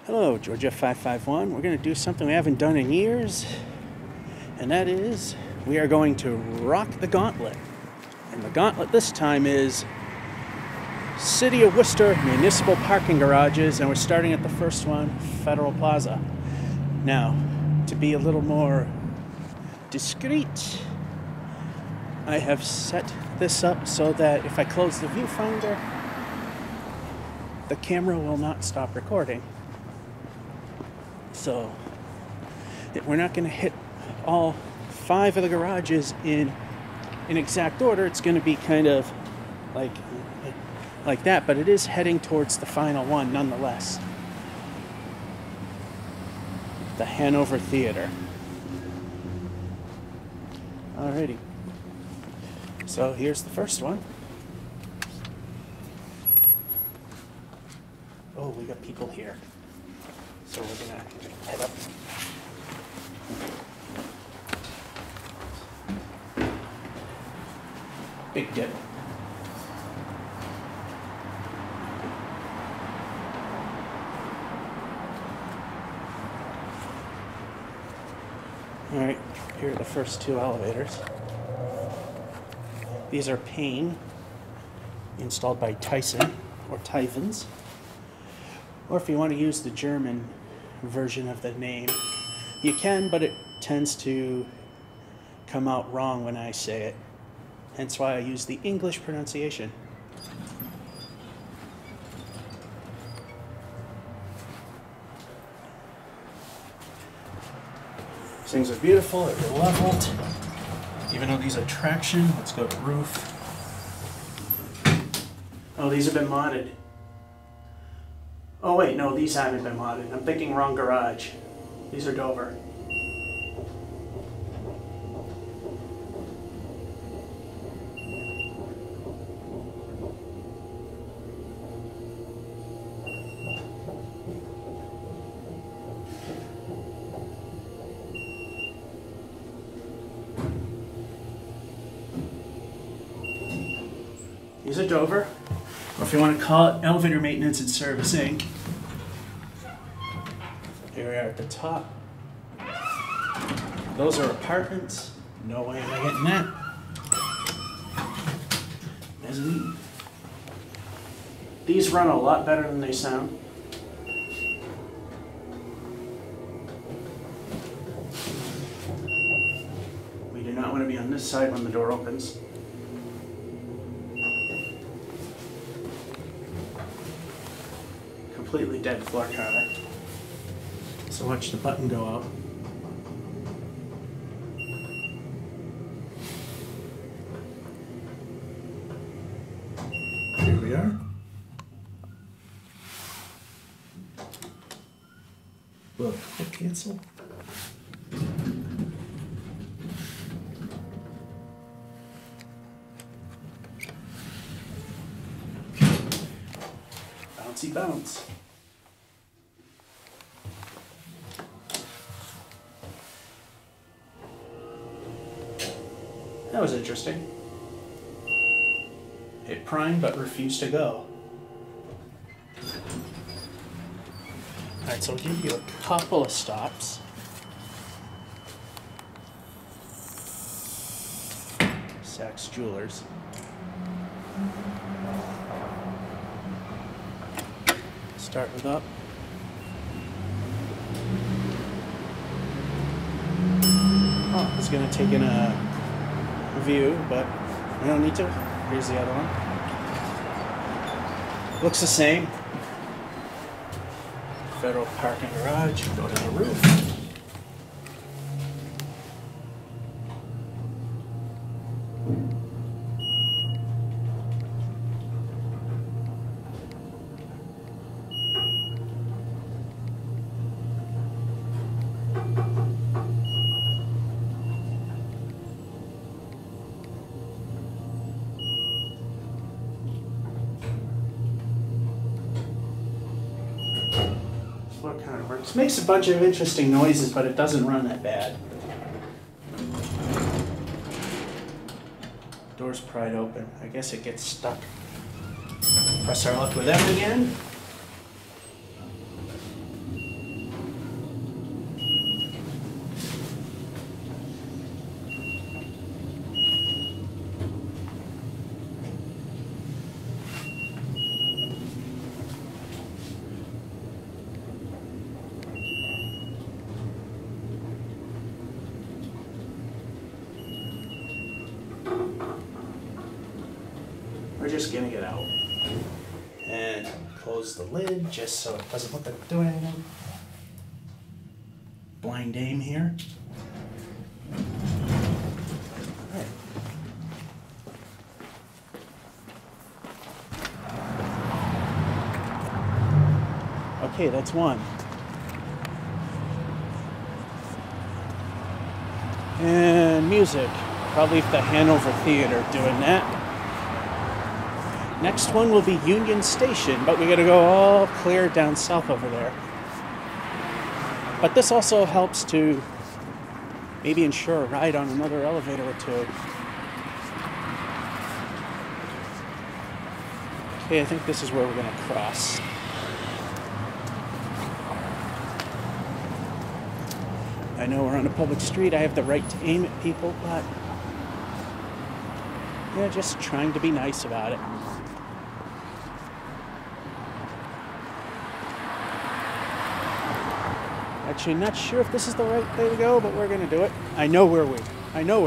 Hello, Georgia 551. We're going to do something we haven't done in years, and that is we are going to rock the gauntlet. And the gauntlet this time is City of Worcester Municipal Parking Garages, and we're starting at the first one, Federal Plaza. Now, to be a little more discreet, I have set this up so that if I close the viewfinder, the camera will not stop recording. So we're not going to hit all 5 of the garages in exact order. It's going to be kind of like that, but it is heading towards the final one nonetheless. The Hanover Theater. Alrighty. So here's the first one. Oh, we got people here. So we're gonna head up. Big dip. All right, here are the first 2 elevators. These are pane, installed by Tyson or Typhons. Or if you want to use the German version of the name, you can, but it tends to come out wrong when I say it. Hence why I use the English pronunciation. These things are beautiful, they're leveled. Even though these are traction, let's go to roof. Oh, these have been modded. Oh wait, no, these haven't been modded. I'm thinking wrong garage. These are Dover. These are Dover, or if you want to call it elevator maintenance and servicing. Here we are at the top. Those are apartments. No way am I getting that. Mezzanine. These run a lot better than they sound. We do not want to be on this side when the door opens. Completely dead floor counter. So watch the button go out. Here we are. Will it cancel? Bouncy bounce. That was interesting. It primed but refused to go. Alright, so we'll give you a couple of stops. Saks Jewelers. Start with up. Oh, it's going to take in a view, but we don't need to. Here's the other one. Looks the same. Federal parking garage. Go to the roof. What kind of works? Makes a bunch of interesting noises, but it doesn't run that bad. Door's pried open. I guess it gets stuck. Press our luck with them again. just gonna get out and close the lid just so it doesn't look like I'm doing anything. Blind aim here. All right. Okay, that's one. And music. Probably the Hanover Theater doing that. Next one will be Union Station, but we gotta go all clear down south over there. But this also helps to maybe ensure a ride on another elevator or two. Okay, I think this is where we're gonna cross. I know we're on a public street, I have the right to aim at people, but yeah, just trying to be nice about it. Actually, not sure if this is the right way to go, but we're gonna do it. I know where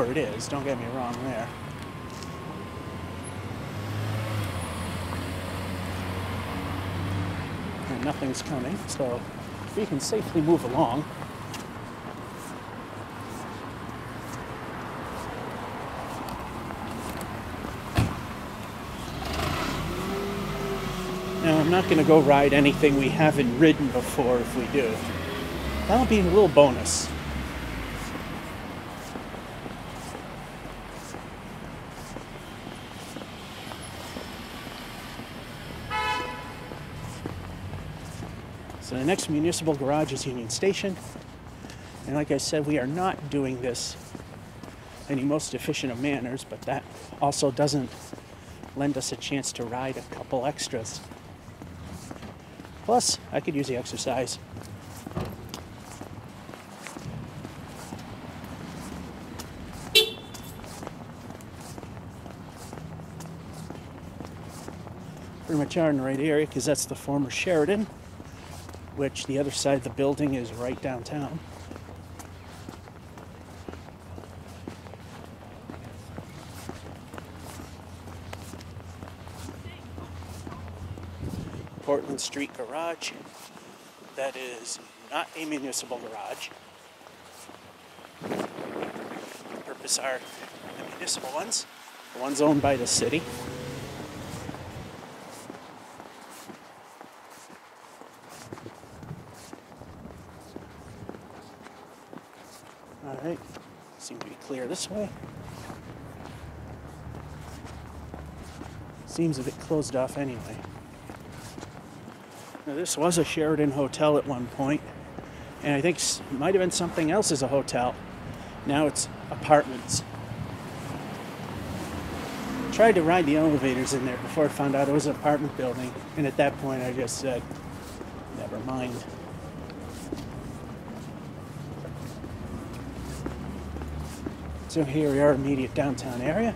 it is, don't get me wrong there. And nothing's coming, so we can safely move along. Now, I'm not going to go ride anything we haven't ridden before if we do. That'll be a little bonus. So the next municipal garage is Union Station. And like I said, we are not doing this in the most efficient of manners, but that also doesn't lend us a chance to ride a couple extras. Plus, I could use the exercise. Pretty much are in the right area because that's the former Sheridan, which the other side of the building is right downtown. Portland Street Garage. That is not a municipal garage. The purpose are the municipal ones, the ones owned by the city. Alright, seem to be clear this way. Seems a bit closed off anyway. Now, this was a Sheridan hotel at one point, and I think it might have been something else as a hotel. Now it's apartments. Tried to ride the elevators in there before I found out it was an apartment building, and at that point I just said, never mind. So here we are, immediate downtown area.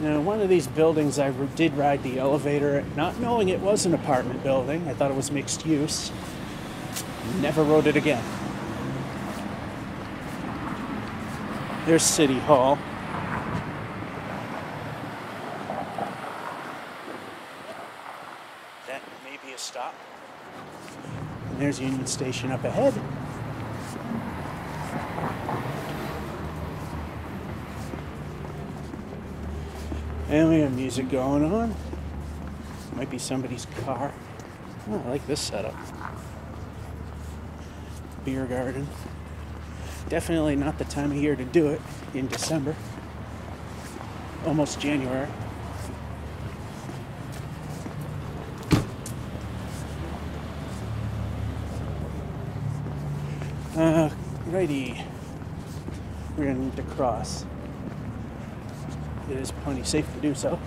Now, one of these buildings I did ride the elevator, not knowing it was an apartment building. I thought it was mixed use. Never rode it again. There's City Hall. That may be a stop. And there's Union Station up ahead. And we have music going on. Might be somebody's car. Oh, I like this setup. Beer garden. Definitely not the time of year to do it in December. Almost January. Righty. We're gonna need to cross. It is plenty safe to do so.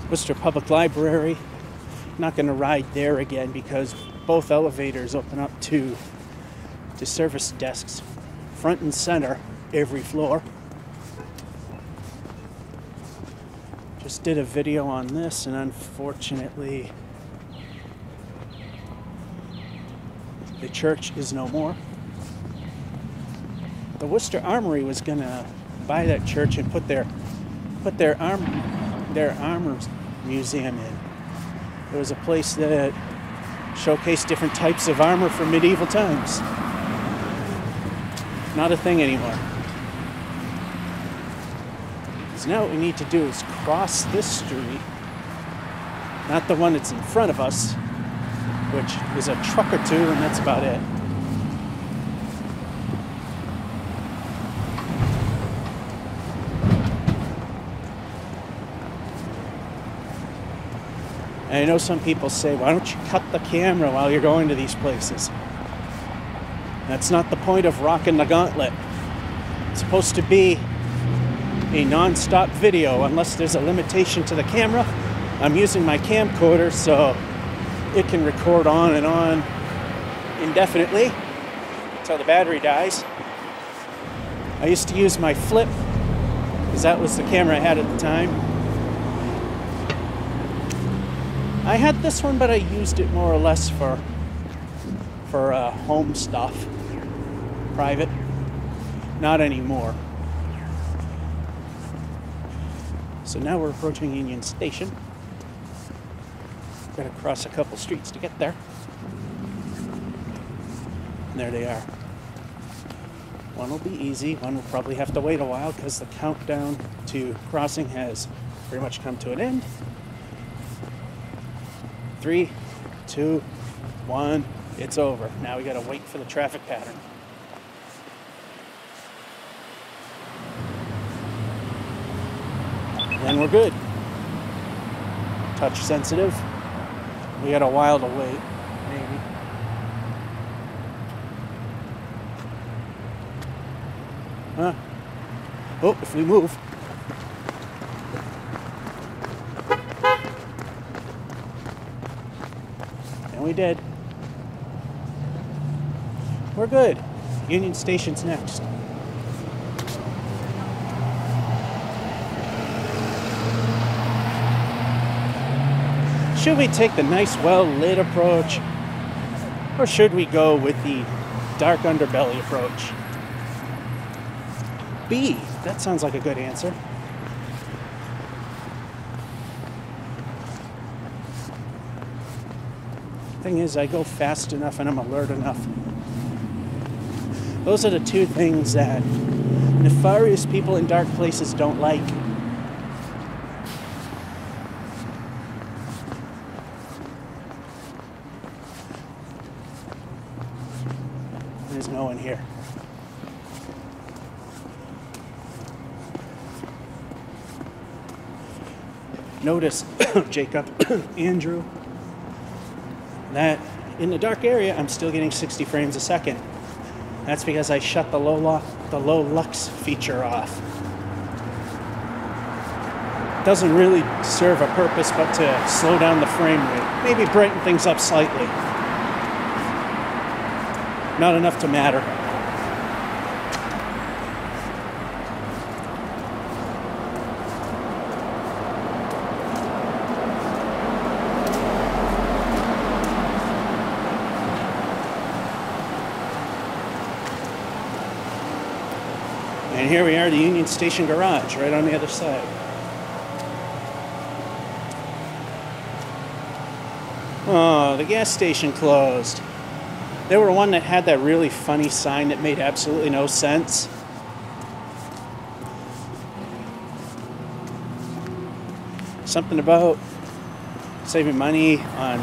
Worcester Public Library. Not going to ride there again because both elevators open up to to service desks front and center every floor. Just did a video on this, and unfortunately the church is no more. The Worcester Armory was gonna buy that church and put their armor museum in. It was a place that showcased different types of armor from medieval times. Not a thing anymore. So now what we need to do is cross this street, not the one that's in front of us, which is a truck or two, and that's about it. And I know some people say, why don't you cut the camera while you're going to these places? That's not the point of Rockin the Gauntlet. It's supposed to be a non-stop video unless there's a limitation to the camera. I'm using my camcorder so it can record on and on indefinitely until the battery dies. I used to use my flip because that was the camera I had at the time. I had this one, but I used it more or less for home stuff, private. Not anymore. So now we're approaching Union Station. Got to cross a couple streets to get there. And there they are. One will be easy. One will probably have to wait a while because the countdown to crossing has pretty much come to an end. 3, 2, 1, it's over. Now we gotta wait for the traffic pattern. And we're good. Touch sensitive. We got a while to wait, maybe. Huh? Oh, if we move. And we did. We're good. Union Station's next. Should we take the nice, well-lit approach? Or should we go with the dark underbelly approach? B. That sounds like a good answer. Thing is, I go fast enough and I'm alert enough. Those are the two things that nefarious people in dark places don't like. There's no one here. Notice, Jacob, Andrew, that in the dark area, I'm still getting 60 frames a second. That's because I shut the low lux feature off. Doesn't really serve a purpose but to slow down the frame rate. Maybe brighten things up slightly. Not enough to matter. And here we are, the Union Station garage, right on the other side. Oh, the gas station closed. They were one that had that really funny sign that made absolutely no sense. Something about saving money on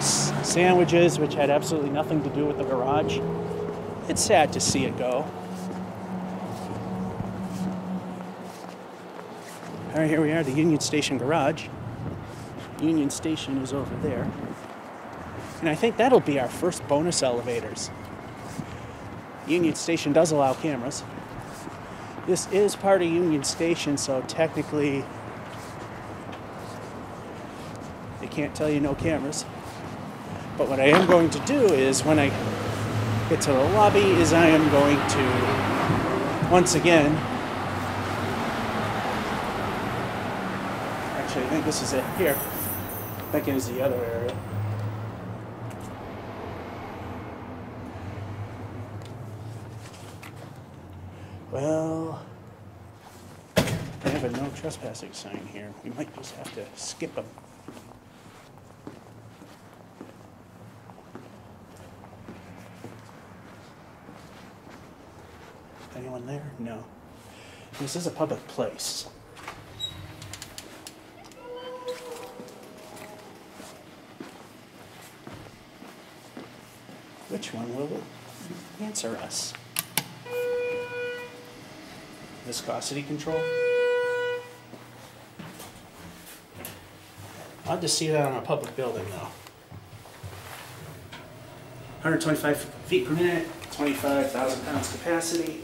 sandwiches, which had absolutely nothing to do with the garage. It's sad to see it go. All right, here we are, the Union Station garage. Union Station is over there. And I think that'll be our first bonus elevators. Union Station does allow cameras. This is part of Union Station, so technically they can't tell you no cameras. But what I am going to do is when I get to the lobby is I am going to, once again, actually I think this is it here. I think it is the other area. Well, I have a no trespassing sign here. We might just have to skip them. Anyone there? No. This is a public place. Which one will answer us? Viscosity control? Odd to see that on a public building, though. 125 feet per minute, 25,000 pounds capacity.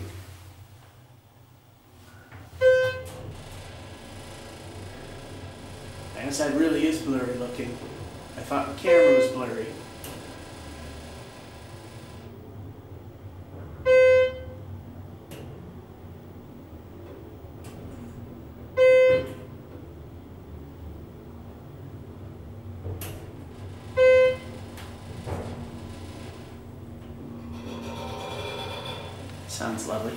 And this side really is blurry looking. I thought the camera was blurry. Sounds lovely.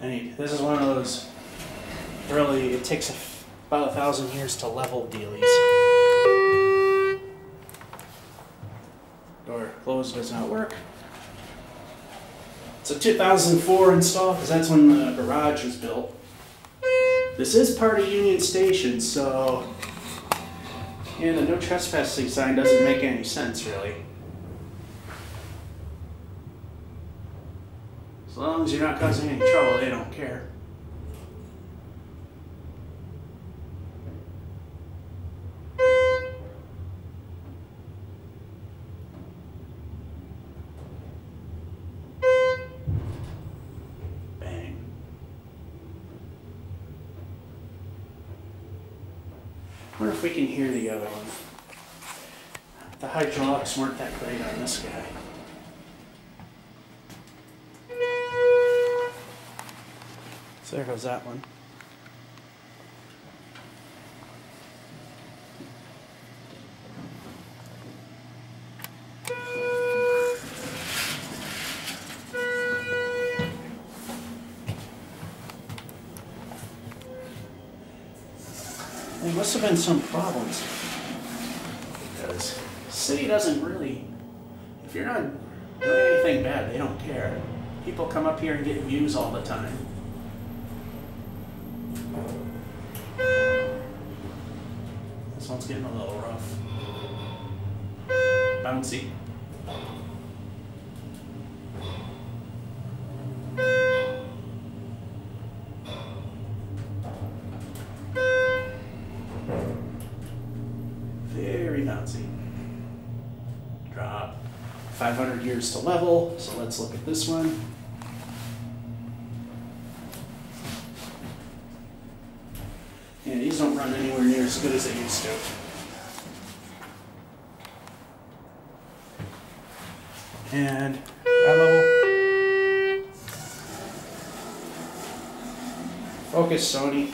And this is one of those really, it takes about 1,000 years to level dealies. Door closed does not work. It's a 2004 install because that's when the garage was built. This is part of Union Station, so yeah, the no trespassing sign doesn't make any sense, really. As long as you're not causing any trouble, they don't care. Bang. I wonder if we can hear the other one. The hydraulics weren't that great on this guy. So there goes that one. There must have been some problems because the city doesn't really, if you're not doing anything bad, they don't care. People come up here and get views all the time. This one's getting a little rough. Bouncy. Very bouncy. Drop. 500 years to level, so let's look at this one. Yeah, these don't run anywhere near as good as they used to. And that level. Focus, Sony.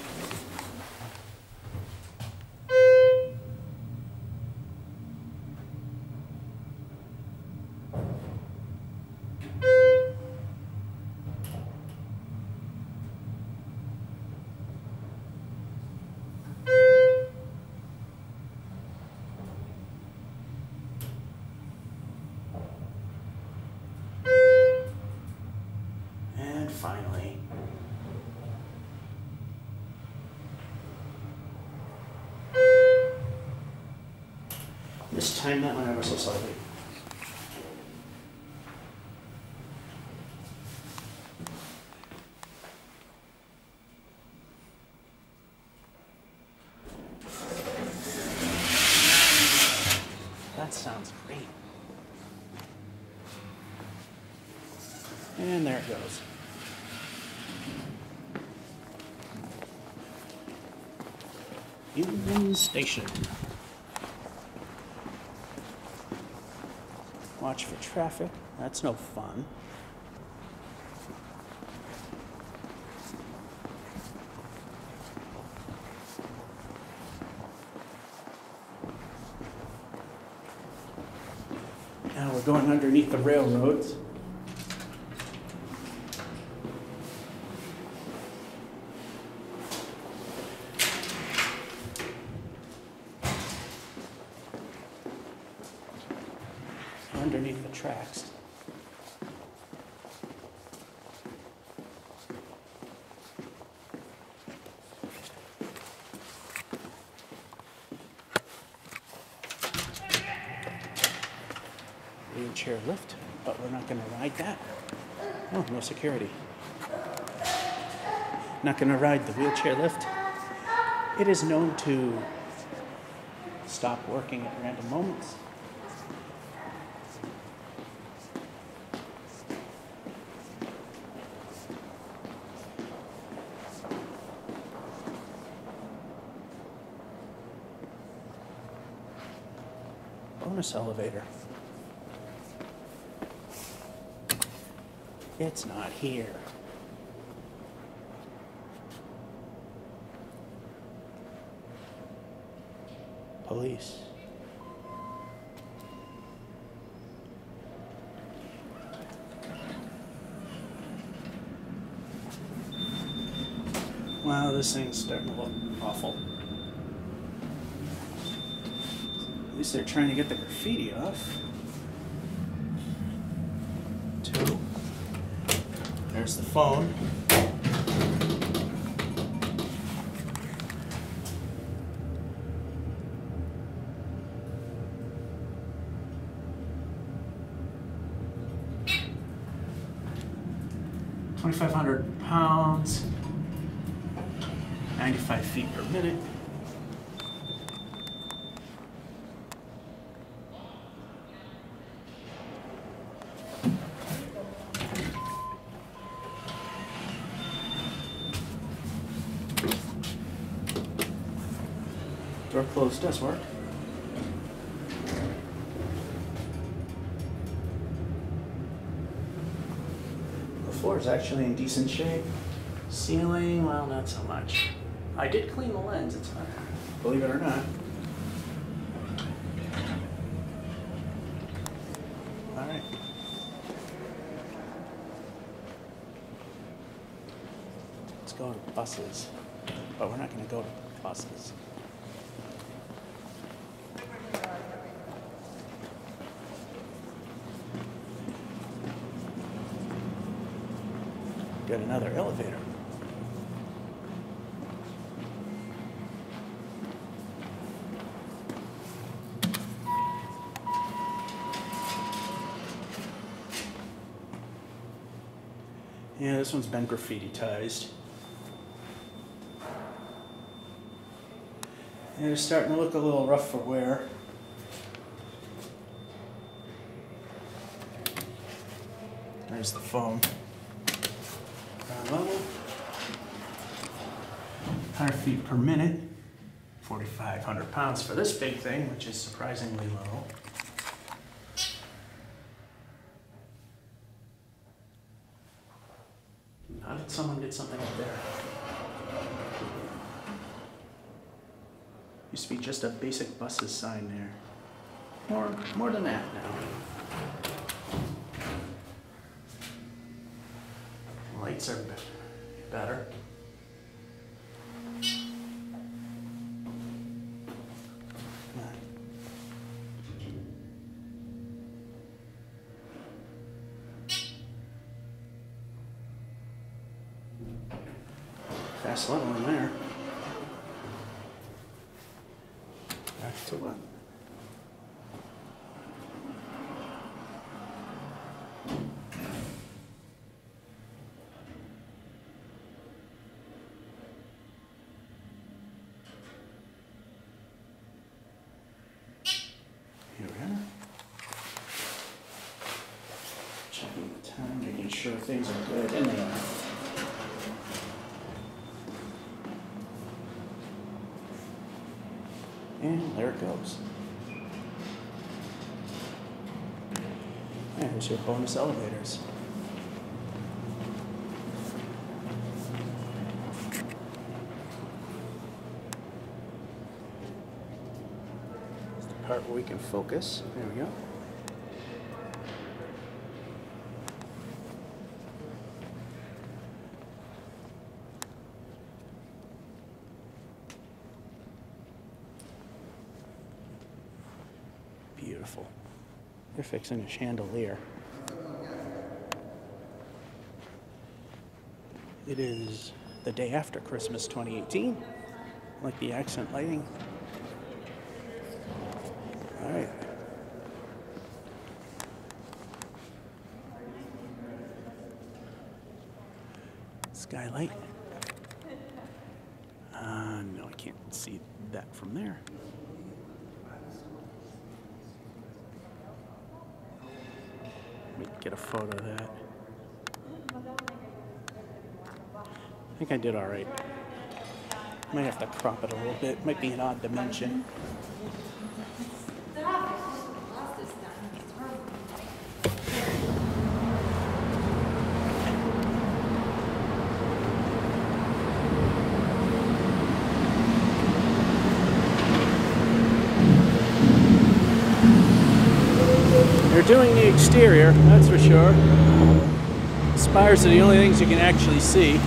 Finally. Just time that one ever so slightly. That sounds great. And there it goes. Union Station. Watch for traffic. That's no fun. Now we're going underneath the railroads. Underneath the tracks. Wheelchair lift, but we're not going to ride that. Oh, no security. Not going to ride the wheelchair lift. It is known to stop working at random moments. Bonus elevator. It's not here. Police. Wow, this thing's starting to look awful. At least they're trying to get the graffiti off. 2. There's the phone. £2,500, 95 feet per minute. Door closed does work. The floor is actually in decent shape. Ceiling, well, not so much. I did clean the lens, it's fine. Believe it or not. All right. Let's go to buses, but we're not going to go to buses. Got another elevator. Yeah, this one's been graffiti-tized. And it's starting to look a little rough for wear. There's the phone. Ground level. 100 feet per minute. 4,500 pounds for this big thing, which is surprisingly low. How did someone get something up there? Used to be just a basic buses sign there. More than that now. Lights are better. Fast level in there. Back to what? Here we are. Checking the time, making sure things are good, and they are. There it goes. And here's your bonus elevators. It's the part where we can focus. There we go. Beautiful. They're fixing a chandelier. It is the day after Christmas 2018. I like the accent lighting. All right. Skylight. No, I can't see that from there. Get a photo of that. I think I did all right. Might have to crop it a little bit. Might be an odd dimension. They're doing the exterior, that's for sure. Spires are the only things you can actually see.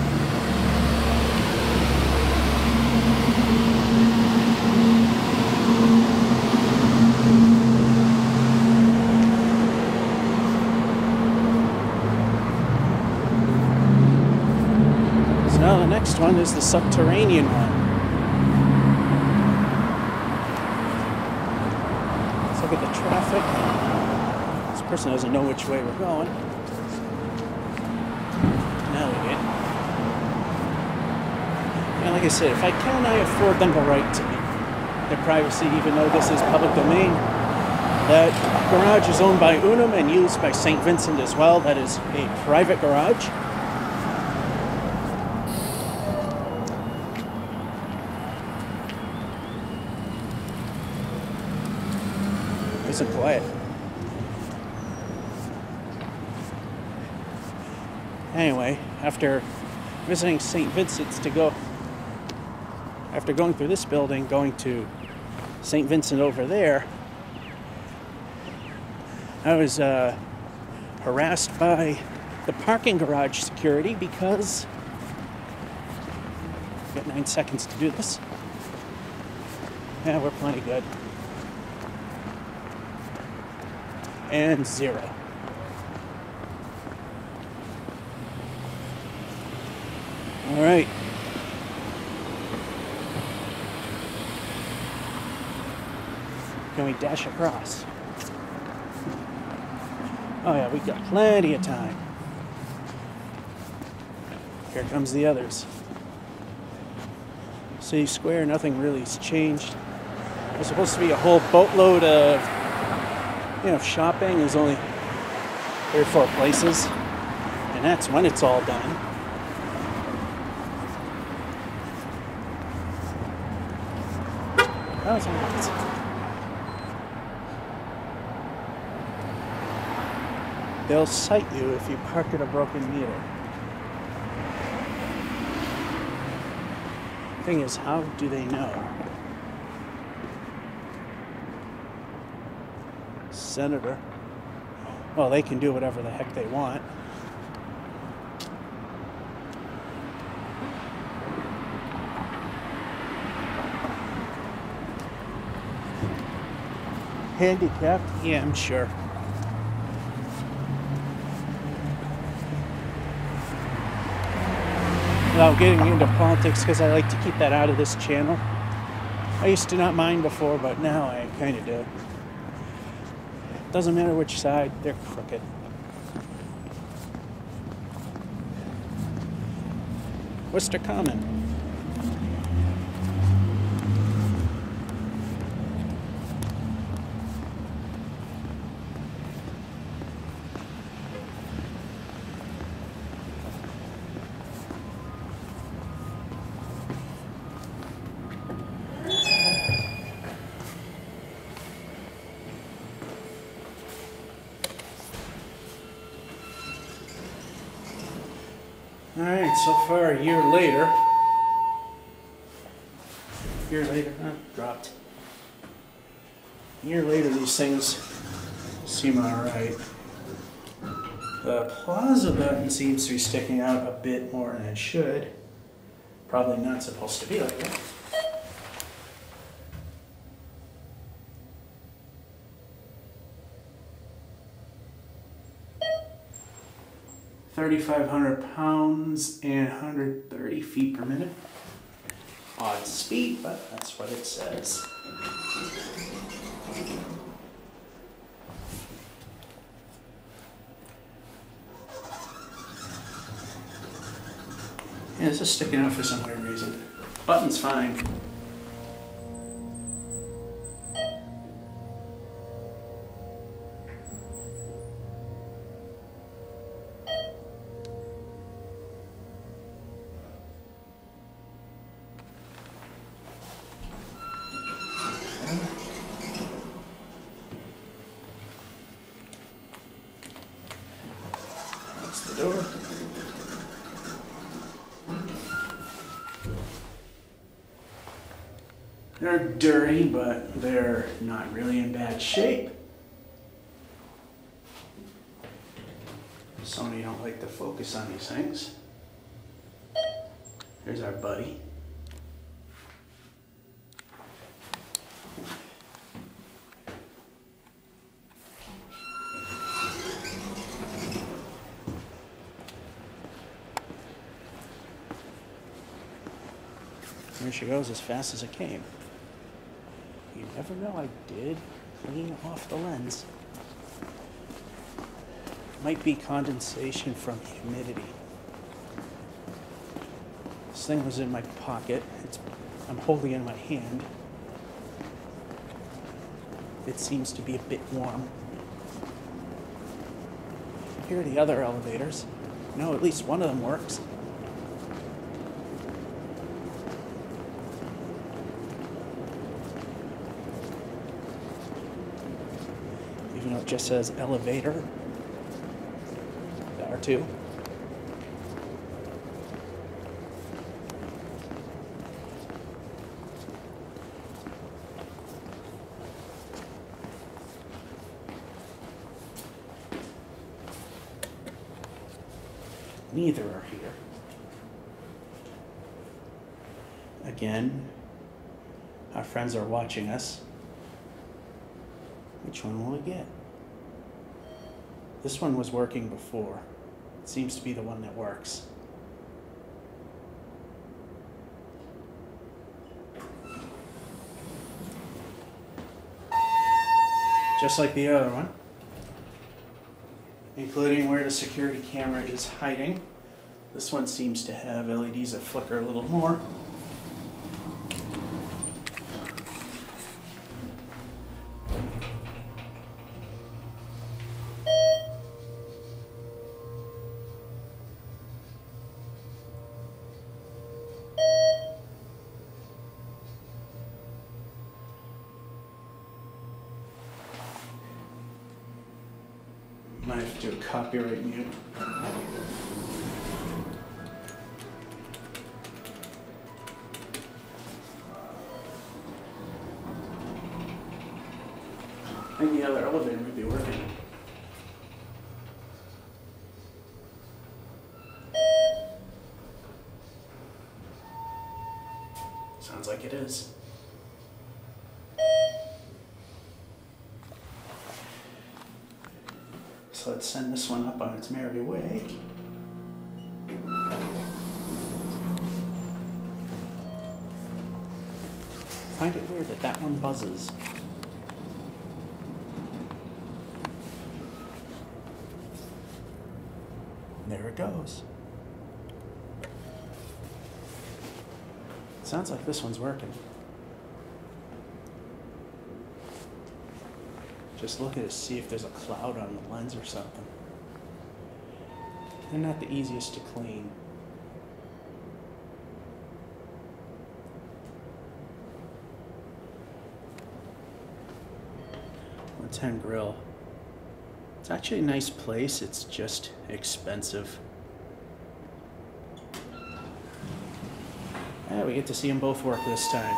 So now the next one is the Subterranean one. Let's look at the traffic. Person doesn't know which way we're going. Now we get. And like I said, if I can, I afford them the right to their privacy, even though this is public domain. That garage is owned by Unum and used by St. Vincent as well. That is a private garage. Nice and quiet. Anyway, after visiting St. Vincent's after going through this building, going to St. Vincent over there, I was harassed by the parking garage security because I've got 9 seconds to do this. Yeah, we're plenty good. And 0. All right. Can we dash across? Oh yeah, we got plenty of time. Here comes the others. City Square, nothing really has changed. There's supposed to be a whole boatload of, shopping. There's only 3 or 4 places, and that's when it's all done. That was nice. They'll cite you if you park at a broken meter. Thing is, how do they know? Senator. Well, they can do whatever the heck they want. Handicapped? Yeah, I'm sure. Without getting into politics, because I like to keep that out of this channel. I used to not mind before, but now I kind of do. Doesn't matter which side, they're crooked. Worcester Common. Alright, so far a year later. Dropped. A year later, these things seem alright. The Plaza button seems to be sticking out a bit more than it should. Probably not supposed to be like that. £3,500 and 130 feet per minute. Odd speed, but that's what it says. Yeah, this is sticking out for some weird reason. Button's fine. That's the door. They're dirty, but they're not really in bad shape. Sony don't like to focus on these things. Here's our buddy. Here she goes as fast as it came. You never know, I did clean off the lens. Might be condensation from humidity. This thing was in my pocket. I'm holding it in my hand. It seems to be a bit warm. Here are the other elevators. No, at least one of them works. Even though it just says elevator. There too. Neither are here. Again, our friends are watching us. Which one will we get? This one was working before. It seems to be the one that works. Just like the other one. Including where the security camera is hiding. This one seems to have LEDs that flicker a little more. Might have to do a copyright mute. I think the other elevator would be working. Sounds like it is. So let's send this one up on its merry way. Find it weird that that one buzzes. There it goes. Sounds like this one's working. Just look at it, see if there's a cloud on the lens or something. They're not the easiest to clean. .110 grill. It's actually a nice place, it's just expensive. Yeah, we get to see them both work this time.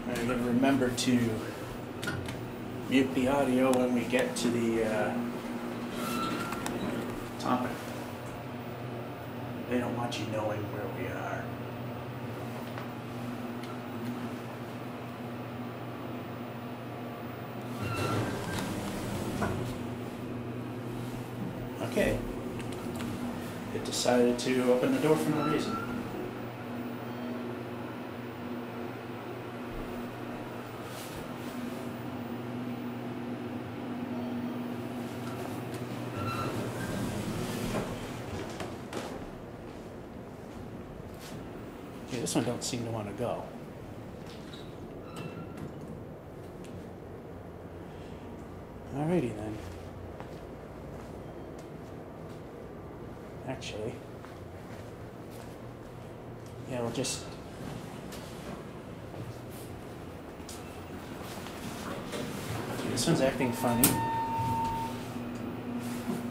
I'm going to remember to mute the audio when we get to the topic. They don't want you knowing where we are. Okay. It decided to open the door for no reason. Okay, this one don't seem to want to go. Alrighty then. Actually, yeah, we'll just this one's acting funny.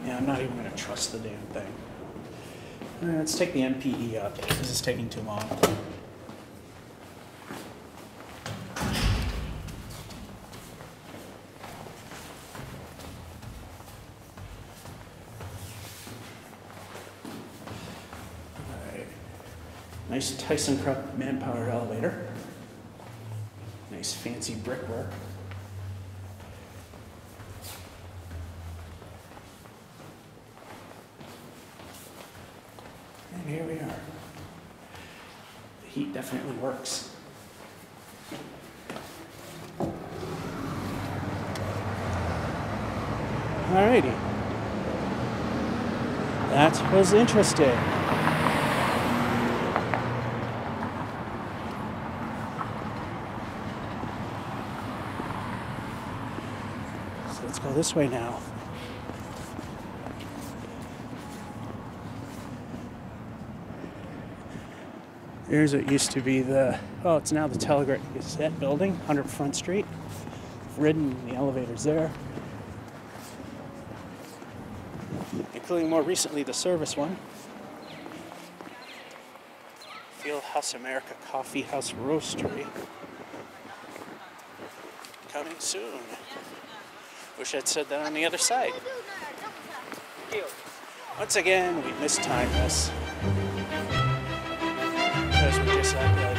Yeah, I'm not even going to trust the damn thing. Let's take the MPE up. This is taking too long. Nice ThyssenKrupp man-powered elevator. Nice fancy brickwork. And here we are. The heat definitely works. Alrighty. That was interesting. Let's go this way now. Here's what used to be the, oh, it's now the Telegraph Gazette building, 100 Front Street. I've ridden the elevators there, including more recently the service one. Fieldhouse America Coffee House Roastery. Coming soon. Wish I'd said that on the other side. Once again, we mistimed this. Because we're just that good.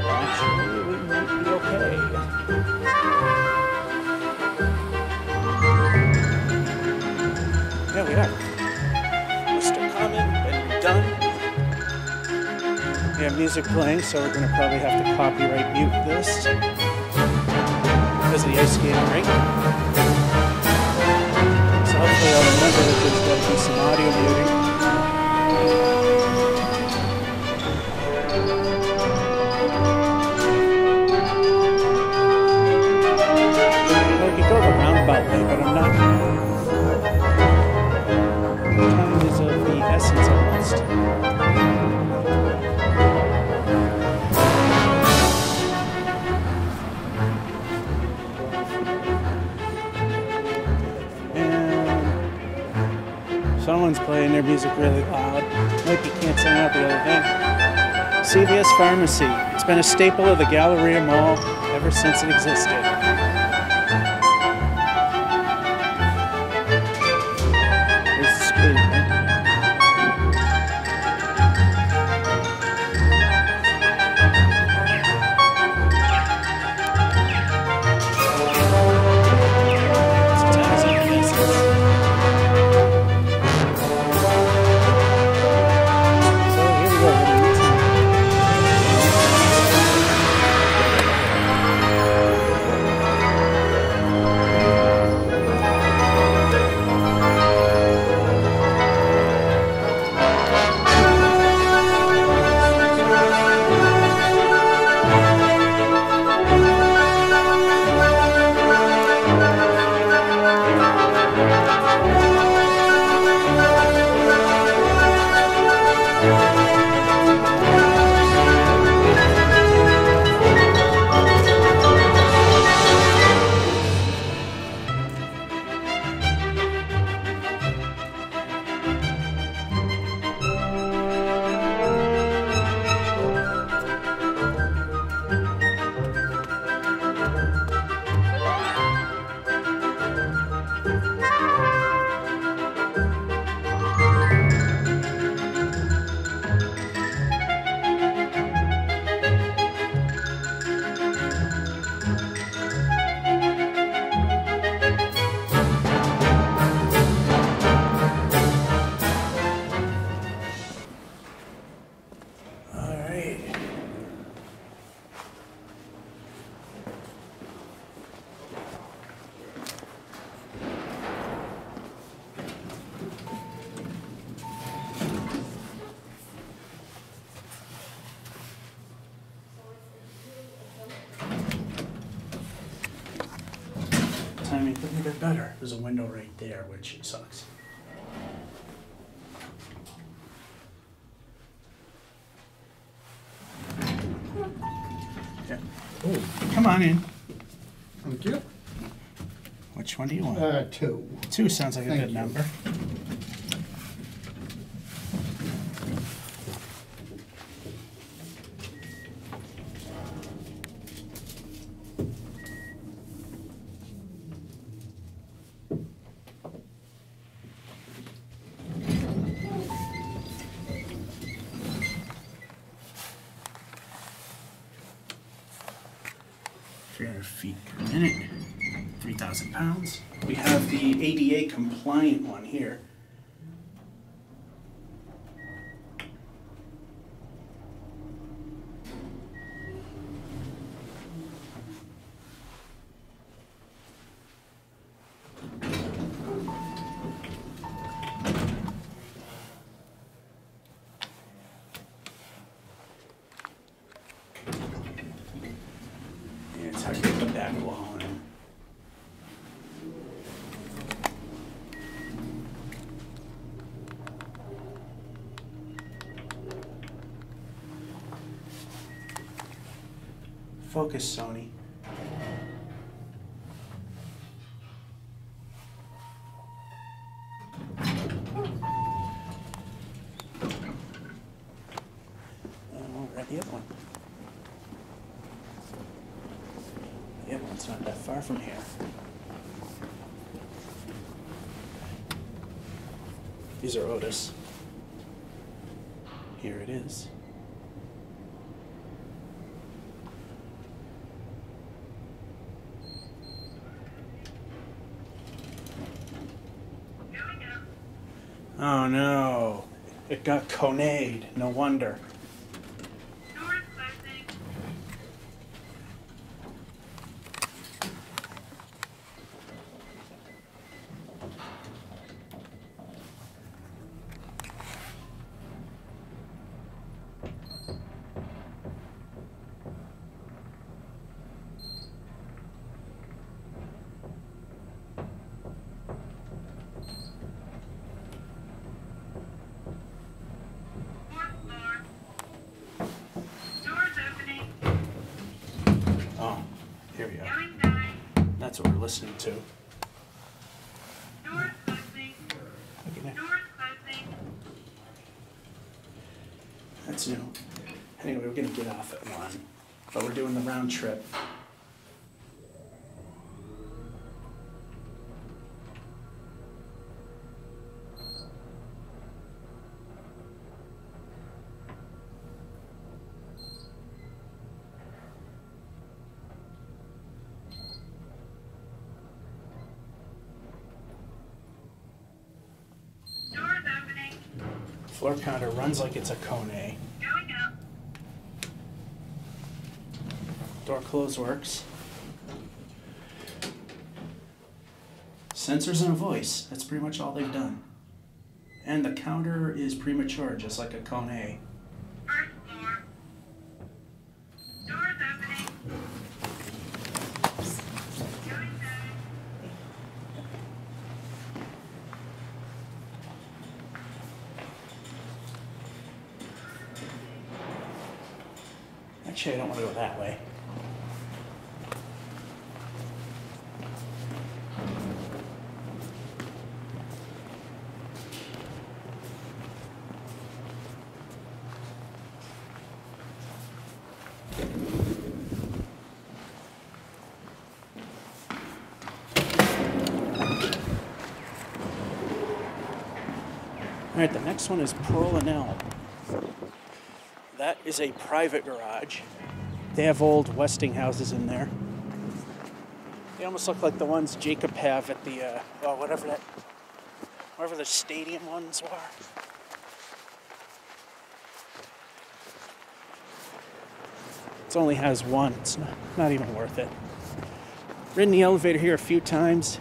Actually, we might be okay. Yeah, we are. Done. We have music playing, so we're going to probably have to copyright mute this because of the ice skating rink. So hopefully I'll remember that there's going to be some audio muting. Well, we could go the roundabout way, but I'm not. Time is of the essence almost. Someone's playing their music really loud. Might be canceling out the other thing. CVS Pharmacy. It's been a staple of the Galleria Mall ever since it existed. There's the screen, right? bit better. There's a window right there, which sucks. Yeah. Oh, Come on in. thank you. Which one do you want? 2. 2 sounds like a Thank good you. number. Feet per minute, 3,000 pounds. We have the ADA compliant one here. It's how you get the back wall in. Focus, Sony. Oh, we're at the other one. The other one's not that far from here. These are Otis. Here it is. Oh no, it got conade, no wonder. Here we go. That's what we're listening to. Doors closing. Okay, Doors closing. that's new. Anyway, we're gonna get off at 1, but we're doing the round trip. Doors opening. Floor counter runs like it's a cone. Going up. Door close works. Sensors and a voice. That's pretty much all they've done. And the counter is premature, just like a cone. First floor. Doors opening. Going down. Actually, I don't want to go that way. All right, the next one is Pearl and Elm. That is a private garage. They have old Westinghouses in there. They almost look like the ones Jacob have at the, whatever the stadium ones were. It only has one. It's not even worth it. Ridden the elevator here a few times.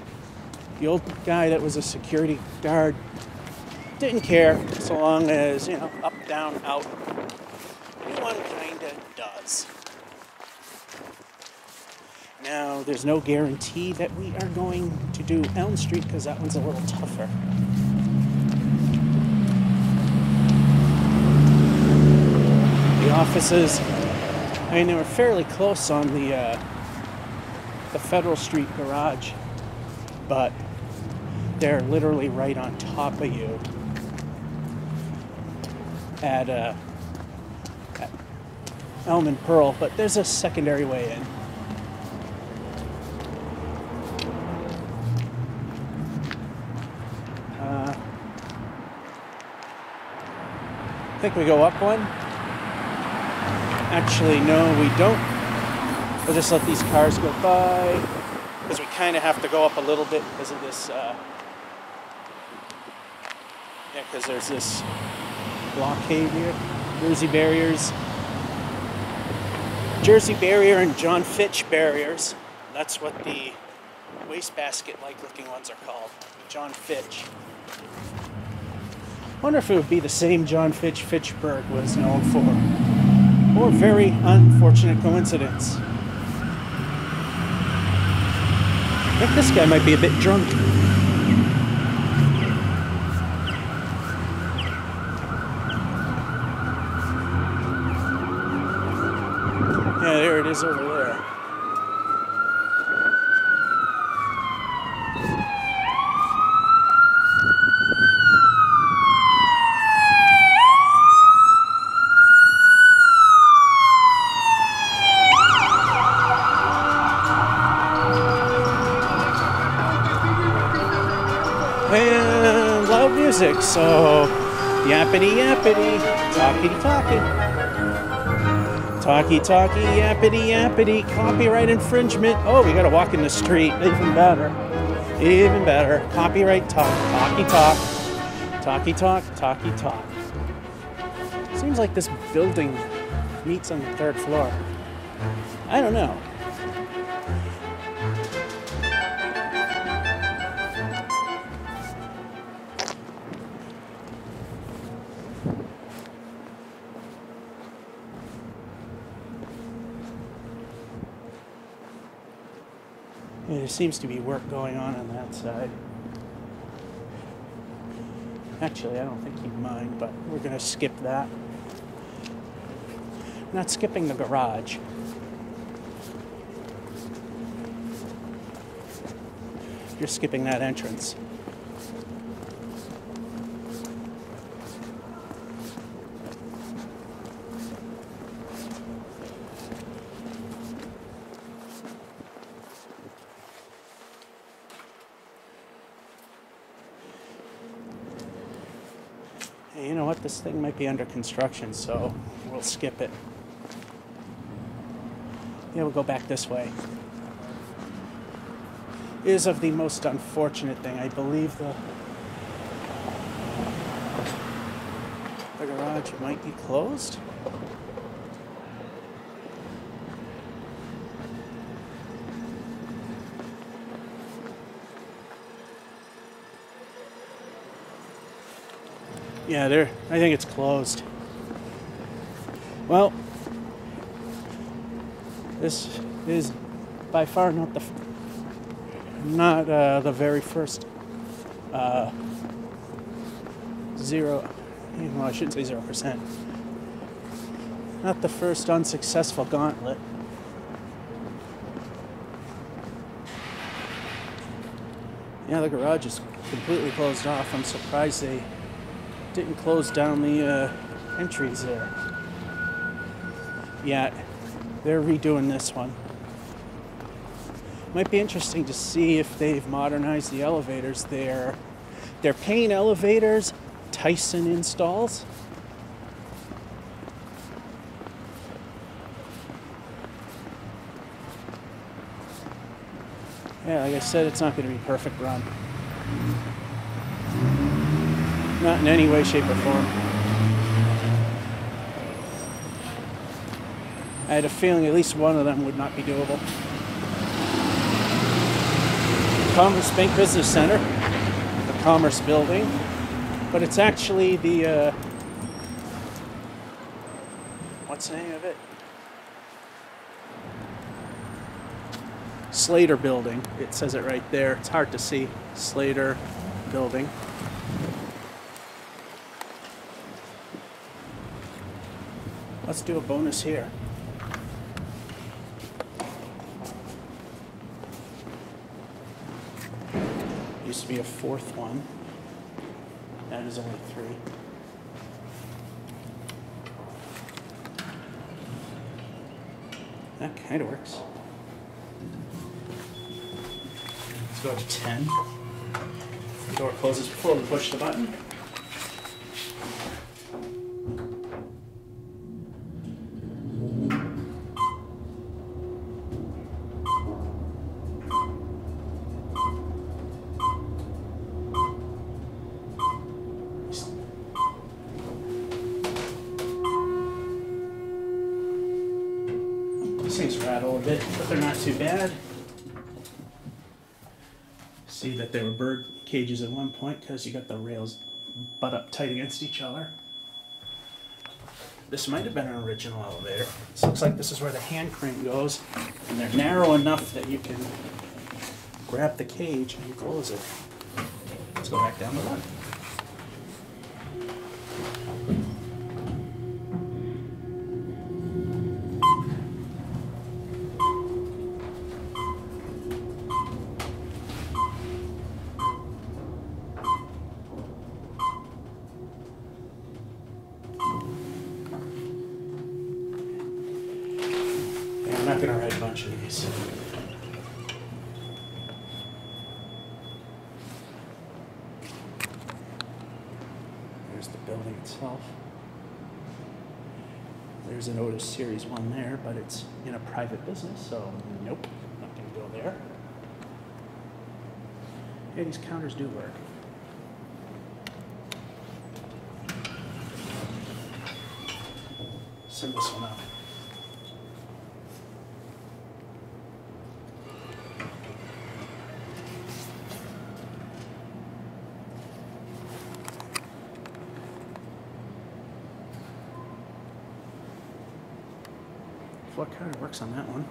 The old guy that was a security guard didn't care so long as, up, down, out. The new one kinda does. Now, there's no guarantee that we are going to do Elm Street because that one's a little tougher. The offices, I mean, they were fairly close on the Federal Street garage, but they're literally right on top of you at Elm and Pearl, but there's a secondary way in. I think we go up one. Actually, no, we don't. We'll just let these cars go by because we kind of have to go up a little bit because of this. Yeah, because there's this blockade here. Jersey barrier and John Fitch barriers. That's what the wastebasket-like looking ones are called. John Fitch. Wonder if it would be the same John Fitch Fitchburg was known for. Or very unfortunate coincidence. I think this guy might be a bit drunk. Yeah, there it is over there. And loud music, so yappity yappity, talkity talky. Talky talky, yappity yappity, copyright infringement. Oh, we gotta walk in the street, even better. Even better. Copyright talk, talky talk. Talky talk, talky talk. Seems like this building meets on the 3rd floor. I don't know. Yeah, there seems to be work going on that side. Actually, I don't think he'd mind, but we're going to skip that. Not skipping the garage. You're skipping that entrance. Hey, you know what? This thing might be under construction, so we'll skip it. Yeah, we'll go back this way. Is of the most unfortunate thing. I believe the garage might be closed. Yeah, I think it's closed. Well, this is by far not the very first zero. Well, I shouldn't say 0%. Not the first unsuccessful gauntlet. Yeah, the garage is completely closed off. I'm surprised they didn't close down the entries there. Yeah, they're redoing this one. Might be interesting to see if they've modernized the elevators. They're Payne elevators, Tyson installs. Yeah, like I said, it's not going to be a perfect run. Not in any way, shape, or form. I had a feeling at least one of them would not be doable. Commerce Bank Business Center, the Commerce Building, but it's actually the, what's the name of it? Slater Building. It says it right there. It's hard to see. Slater Building. Let's do a bonus here. Used to be a fourth one. That is only 3. That kind of works. Let's go to 10. The door closes before we push the button. These things rattle a bit, but they're not too bad. See that they were bird cages at one point because you got the rails butt up tight against each other. This might have been an original elevator. This looks like this is where the hand crank goes, and they're narrow enough that you can grab the cage and close it. Let's go back down the run. I'm not going to write a bunch of these. There's the building itself. There's an Otis Series 1 there, but it's in a private business, so nope, not going to go there. Hey, these counters do work. Send this one up. Floor counter works on that one.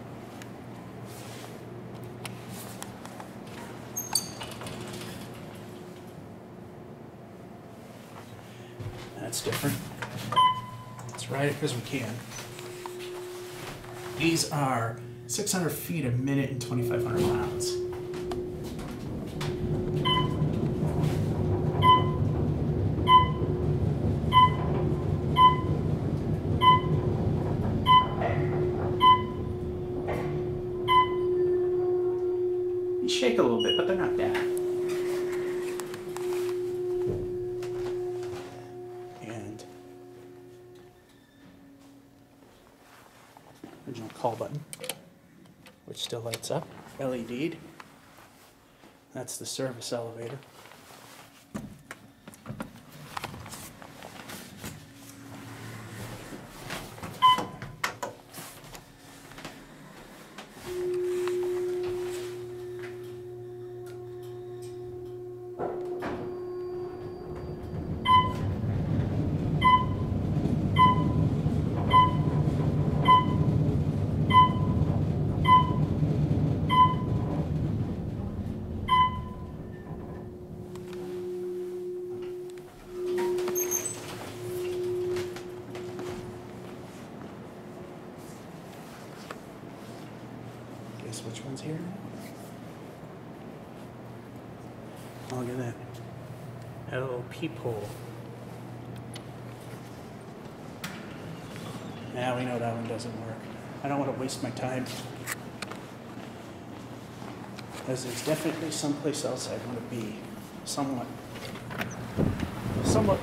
That's different. Let's ride it because we can. These are 600 feet a minute and 2,500 miles. Shake a little bit, but they're not bad. And original call button, which still lights up, LED'd. That's the service elevator. Which one's here? Oh, look at that. Hello, peephole. Now we know that one doesn't work. I don't want to waste my time. Because there's definitely someplace else I want to be. Somewhat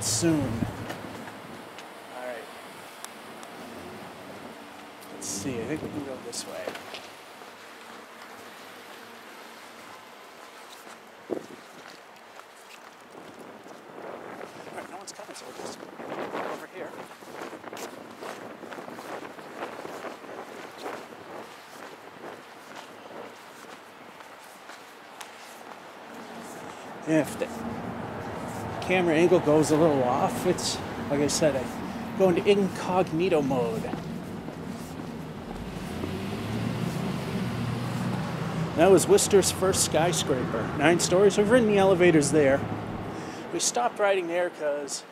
soon. Alright. Let's see, I think we can go this way. So we'll just go over here. If the camera angle goes a little off, it's, like I said, I go into incognito mode. That was Worcester's first skyscraper. 9 stories. We've ridden the elevators there. We stopped riding there because,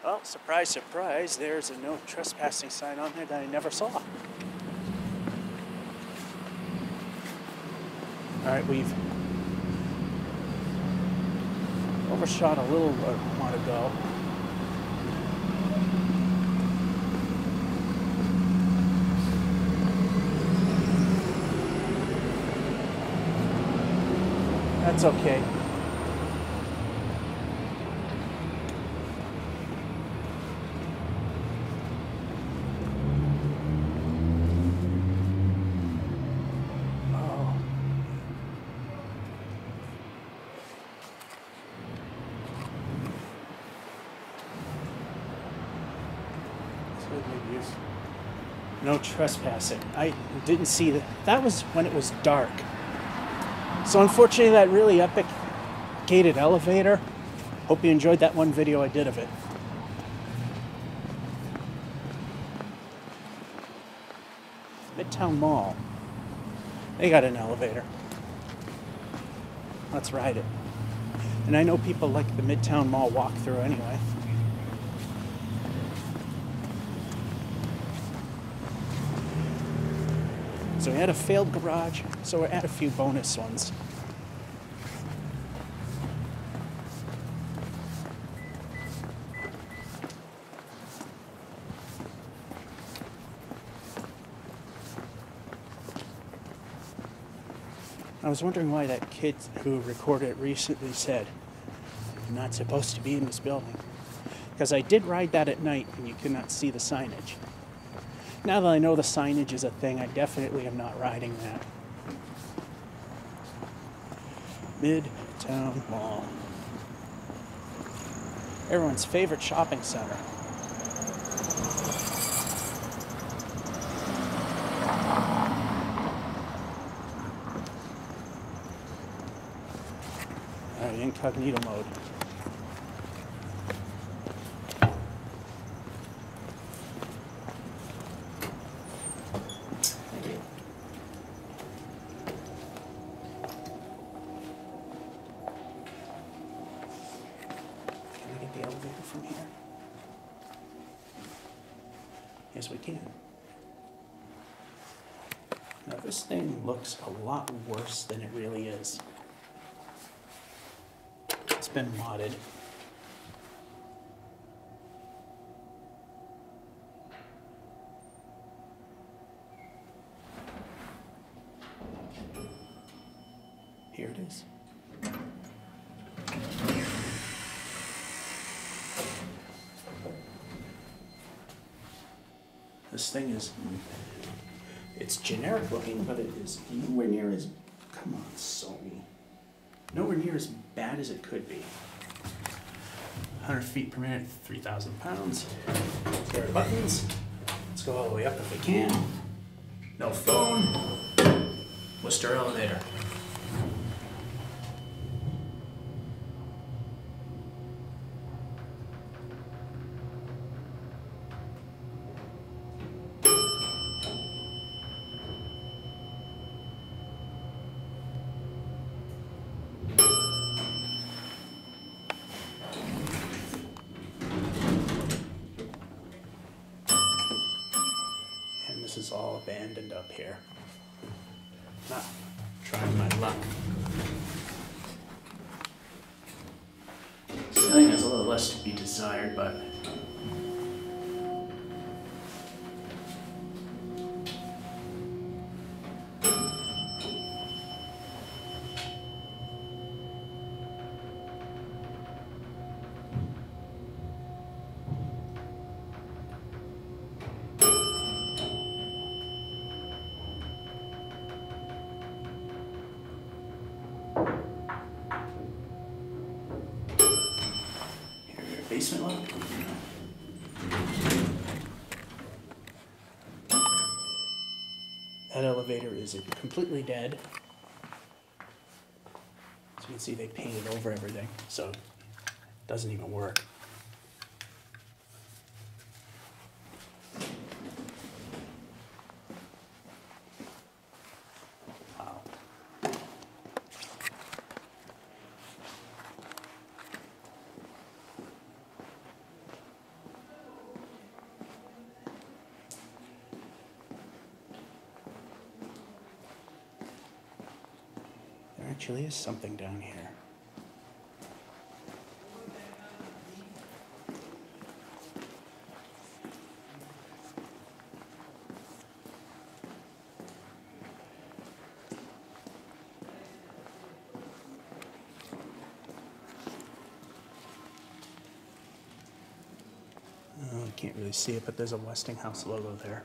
well, surprise, surprise, there's a no trespassing sign on there that I never saw. Alright, we've overshot a little while ago. That's okay. Oh. No trespassing. I didn't see that. That was when it was dark. So unfortunately, that really epic gated elevator. Hope you enjoyed that one video I did of it. Midtown Mall. They got an elevator. Let's ride it. And I know people like the Midtown Mall walkthrough anyway. So we had a failed garage, so we're at a few bonus ones. I was wondering why that kid who recorded it recently said, "You're not supposed to be in this building." Because I did ride that at night and you could not see the signage. Now that I know the signage is a thing, I definitely am not riding that. Midtown Mall. Everyone's favorite shopping center. Alright, incognito mode. From here. Yes, we can. Now this thing looks a lot worse than it really is. It's been modded. Here it is. This thing is, it's generic looking, but it is nowhere near as, come on, Sony. Nowhere near as bad as it could be. 100 feet per minute, 3,000 pounds. There are buttons. Let's go all the way up if we can. No phone. Worcester elevator. This is all abandoned up here. Not trying my luck. Ceiling has a little less to be desired, but basement level? That elevator is completely dead. As you can see, they painted over everything, so it doesn't even work. Wow. actually is something down here. I can't really see it, but there's a Westinghouse logo there.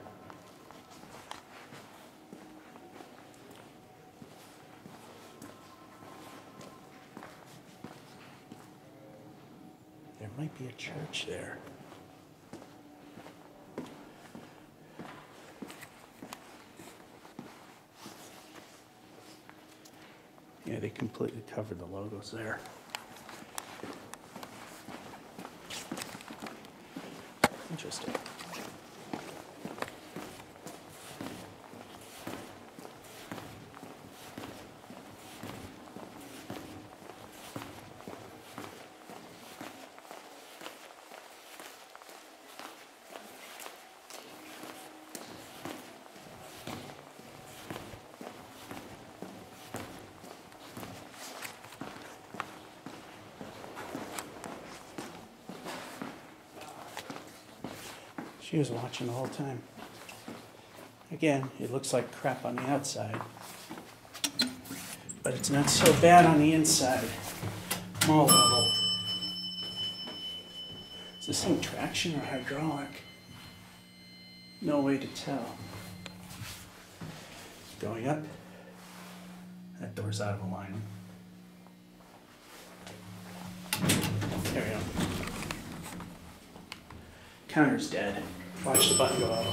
There might be a church there. Yeah, they completely covered the logos there. Interesting. She was watching the whole time. Again, it looks like crap on the outside, but it's not so bad on the inside. Mall level. Is this thing traction or hydraulic? No way to tell. Going up. That door's out of alignment. There we go. Counter's dead. Watch the button go out.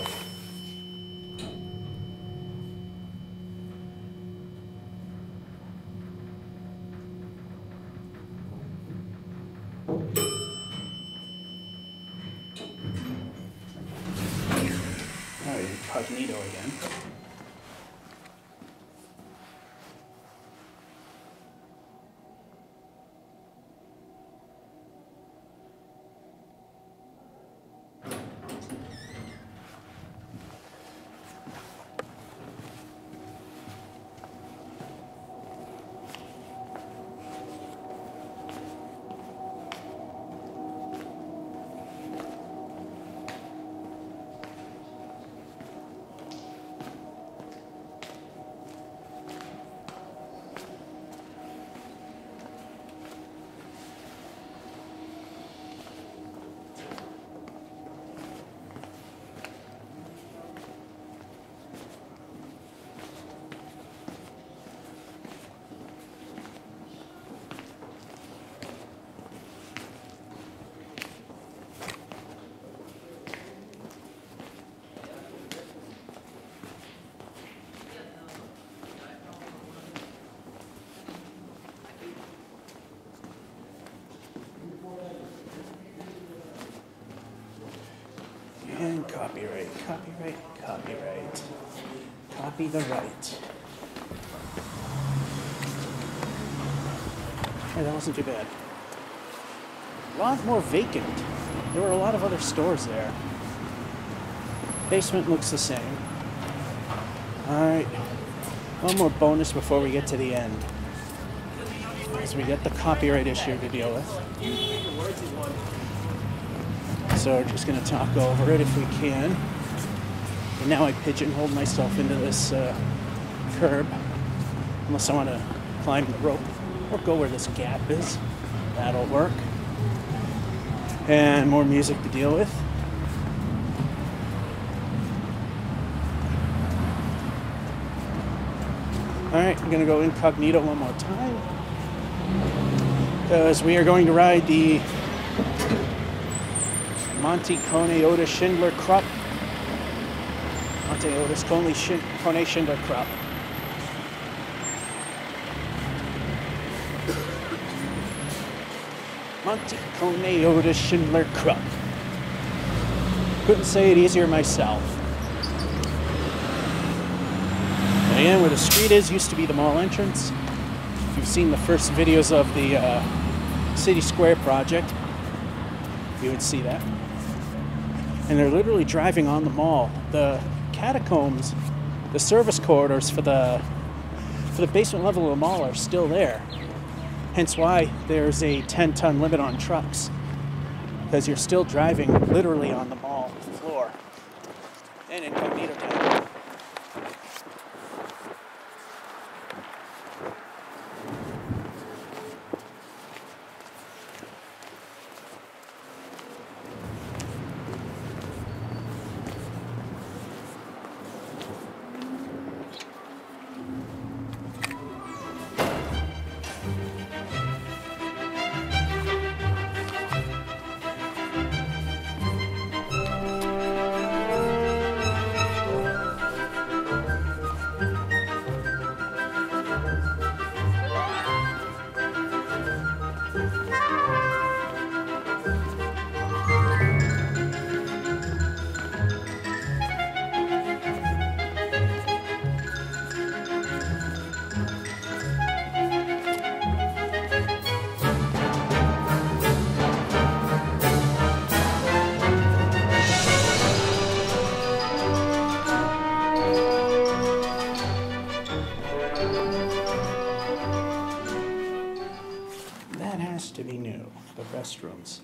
Alright, Incognito again. And copyright, copyright, copyright. Copy the right. Hey, that wasn't too bad. A lot more vacant. There were a lot of other stores there. Basement looks the same. Alright. One more bonus before we get to the end. As we get the copyright issue to deal with. So we're just going to talk over it if we can. And now I pigeonholed myself into this curb. Unless I want to climb the rope or go where this gap is. That'll work. And more music to deal with. Alright, I'm going to go incognito one more time. Because we are going to ride the Monte Cone Otis Schindler Krupp. Monte Otis Cone Schindler Krupp. Monte Cone Otis Schindler Krupp. Couldn't say it easier myself. And again, where the street is used to be the mall entrance. If you've seen the first videos of the City Square project, you would see that. And they're literally driving on the mall. The catacombs, the service corridors for the for the basement level of the mall are still there. Hence why there's a 10-ton limit on trucks, because you're still driving literally on the mall floor. And Incognito time. To be new, the restrooms.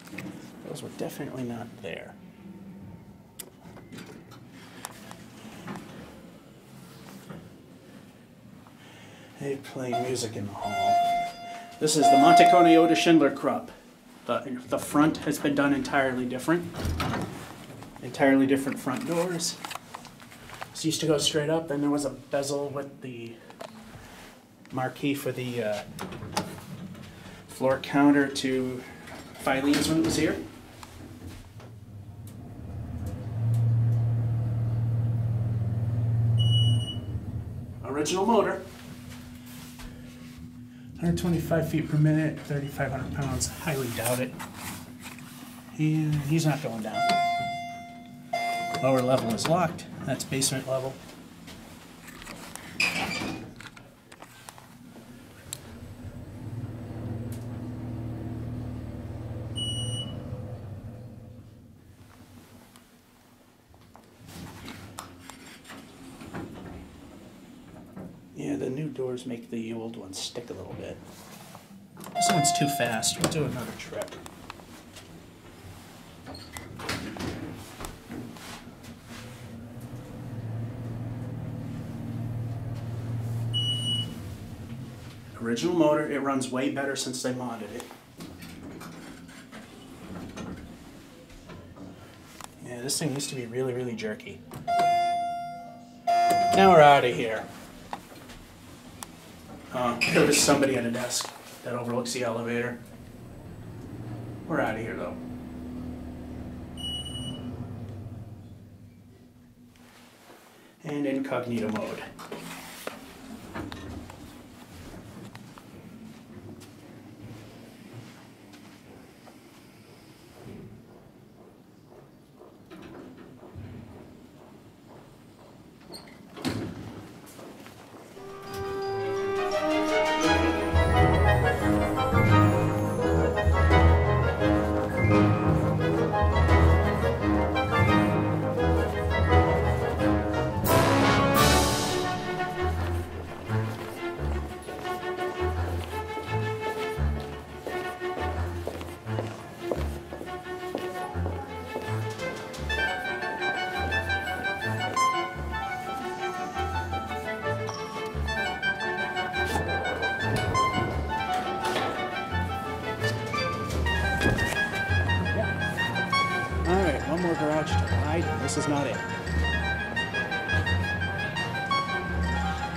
Those were definitely not there. They play music in the hall. This is the Montecone Schindler Krupp. The front has been done entirely different. Entirely different front doors. This used to go straight up, then there was a bezel with the marquee for the floor counter to Filene's when it was here. Original motor. 125 feet per minute, 3,500 pounds. Highly doubt it. And he's not going down. Lower level is locked. That's basement level. Yeah, the new doors make the old ones stick a little bit. This one's too fast. We'll do another trip. Original motor. It runs way better since they modded it. Yeah, this thing used to be really, really jerky. Now we're out of here. There was somebody at a desk that overlooks the elevator. We're out of here, though. And incognito mode. One more garage to ride, and this is not it.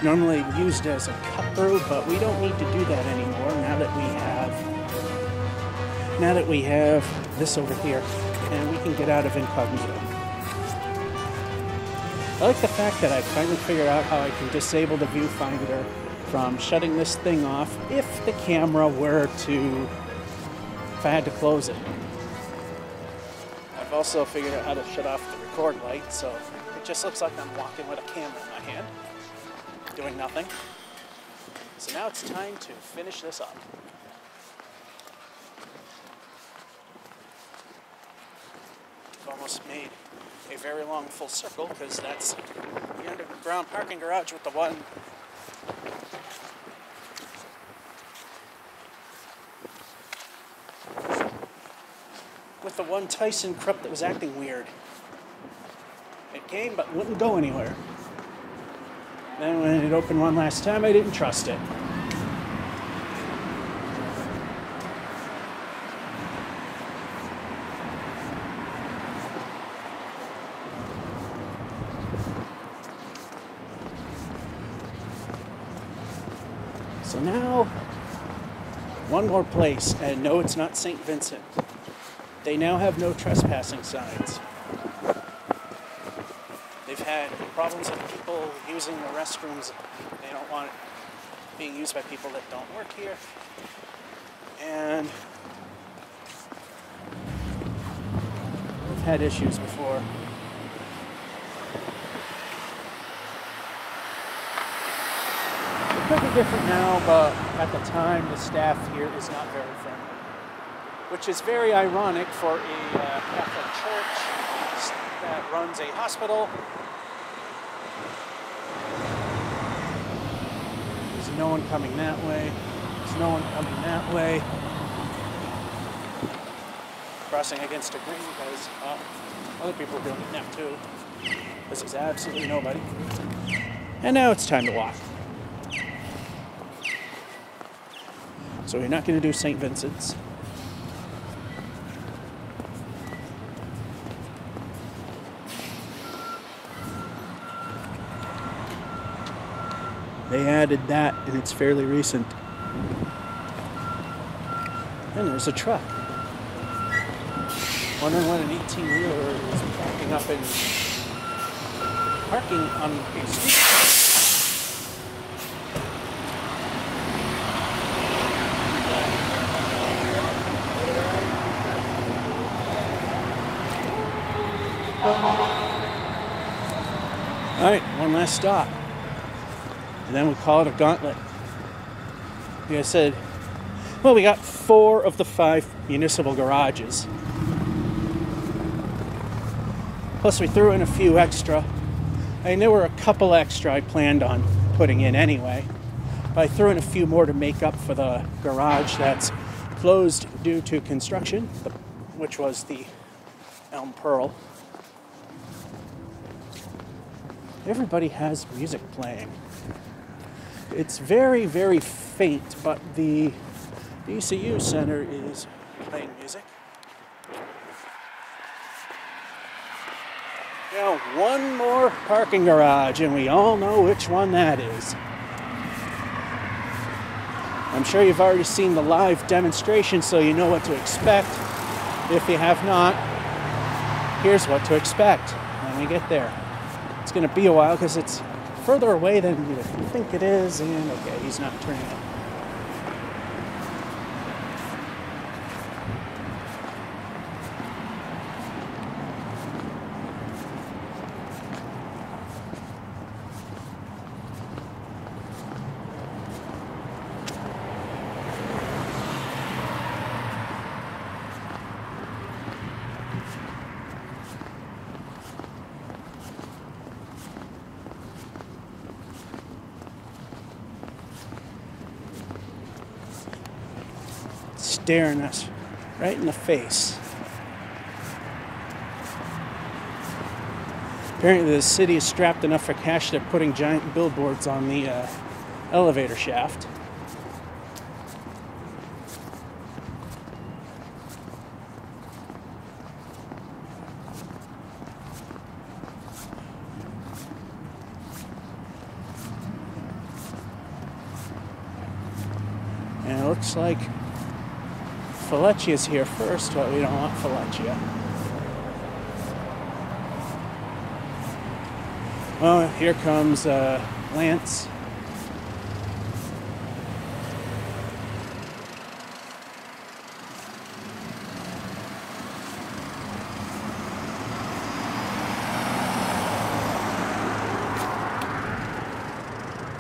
Normally used as a cut through, but we don't need to do that anymore now that we have this over here, and we can get out of incognito. I like the fact that I finally figured out how I can disable the viewfinder from shutting this thing off if the camera were to, if I had to close it. I've also figured out how to shut off the record light, so it just looks like I'm walking with a camera in my hand, doing nothing. So now it's time to finish this up. I've almost made a very long full circle because that's the underground parking garage with the one with the one Tyson Krupp that was acting weird. It came but wouldn't go anywhere. Then when it opened one last time, I didn't trust it. So now, one more place, and no, it's not St. Vincent. They now have no trespassing signs. They've had problems with people using the restrooms. They don't want it being used by people that don't work here. And we've had issues before. It could be different now, but at the time, the staff here is not very friendly. Which is very ironic for a Catholic church that runs a hospital. There's no one coming that way. There's no one coming that way. Crossing against a green because other people are doing it now too. This is absolutely nobody. And now it's time to walk. So we're not going to do St. Vincent's. They added that, and it's fairly recent. And there's a truck. Wondering what an 18-wheeler is parking on a street. All right, one last stop. And then we call it a gauntlet. Like I said, well, we got 4 of the 5 municipal garages. Plus we threw in a few extra. I mean, there were a couple extra I planned on putting in anyway. But I threw in a few more to make up for the garage that's closed due to construction, which was the Elm Pearl. Everybody has music playing. It's very, very faint, but the ECU Center is playing music. Now, one more parking garage, and we all know which one that is. I'm sure you've already seen the live demonstration, so you know what to expect. If you have not, here's what to expect when we get there. It's going to be a while because it's further away than you would think it is, and okay, he's not turning it. Staring us right in the face. Apparently the city is strapped enough for cash. They're putting giant billboards on the elevator shaft. And it looks like Felicea's here first, but we don't want Felicia. Well, here comes Lance.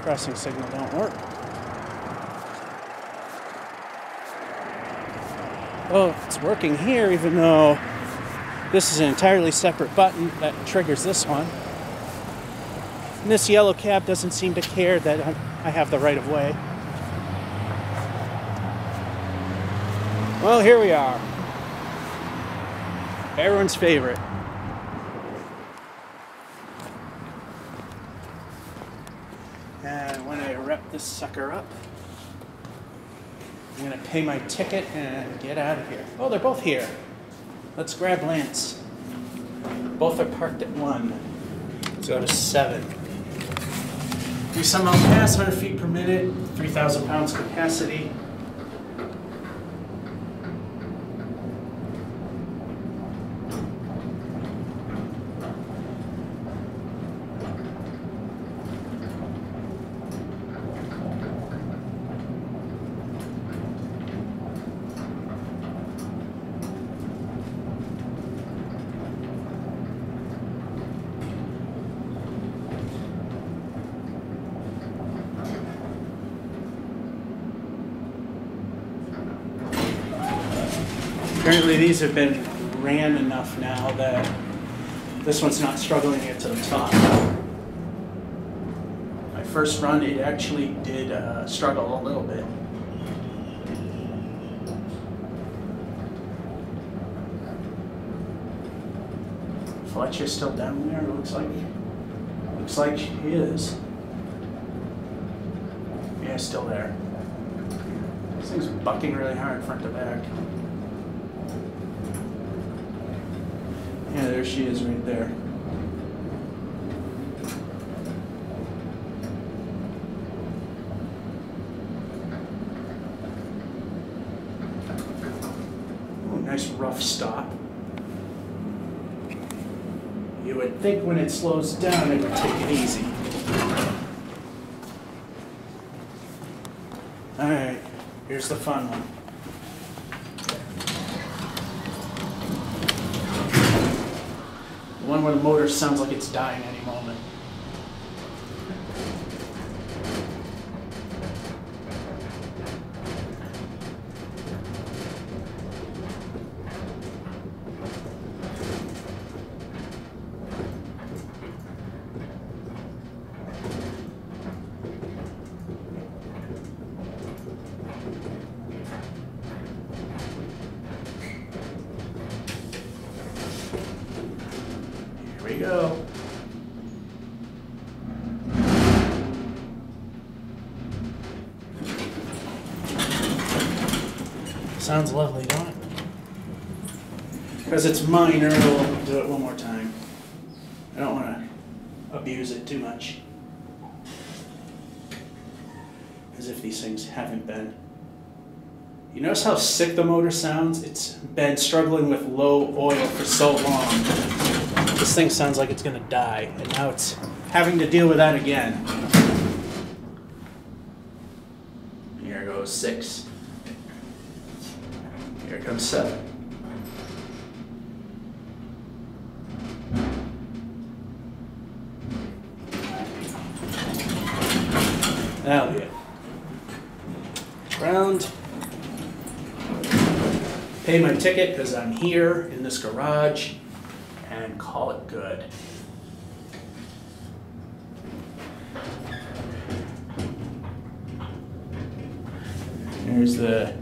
Crossing signal don't work. Oh, it's working here, even though this is an entirely separate button that triggers this one. And this yellow cab doesn't seem to care that I have the right of way. Well, here we are. Everyone's favorite. And when I wrap this sucker up, I'm gonna pay my ticket and get out of here. Oh, they're both here. Let's grab Lance. Both are parked at 1. Let's go to 7. We somehow pass 100 feet per minute, 3,000 pounds capacity. Apparently these have been ran enough now that this one's not struggling to get to the top. My first run, it actually did struggle a little bit. Fletcher's still down there, looks like she is. Yeah, still there. This thing's bucking really hard front to back. Yeah, there she is right there. Oh, nice rough stop. You would think when it slows down it would take it easy. Alright, here's the fun one. One where the motor sounds like it's dying any moment. Here we go. Sounds lovely, don't it? Because it's minor, we'll do it one more time. I don't want to abuse it too much. As if these things haven't been. You notice how sick the motor sounds? It's been struggling with low oil for so long. This thing sounds like it's going to die, and now it's having to deal with that again. Here goes 6. Here comes 7. That'll be it. Round. Pay my ticket because I'm here in this garage, and call it good. There's the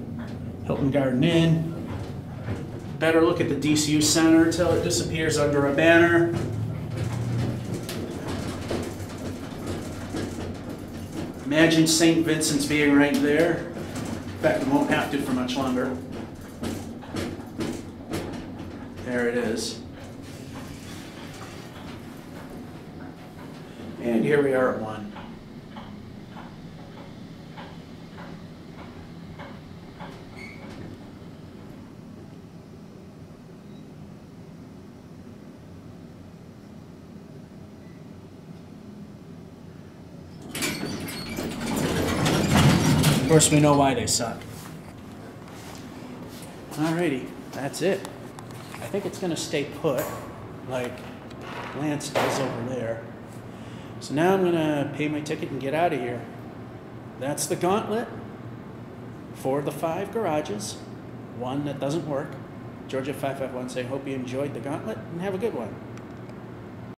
Hilton Garden Inn. Better look at the DCU center until it disappears under a banner. Imagine St. Vincent's being right there. In fact, it won't have to for much longer. There it is. And here we are at 1. Of course, we know why they suck. Alrighty, that's it. I think it's going to stay put, like Lance does over there. So now I'm going to pay my ticket and get out of here. That's the Gauntlet for the 5 garages. 1 that doesn't work. Georgia 551 saying, hope you enjoyed the Gauntlet and have a good one.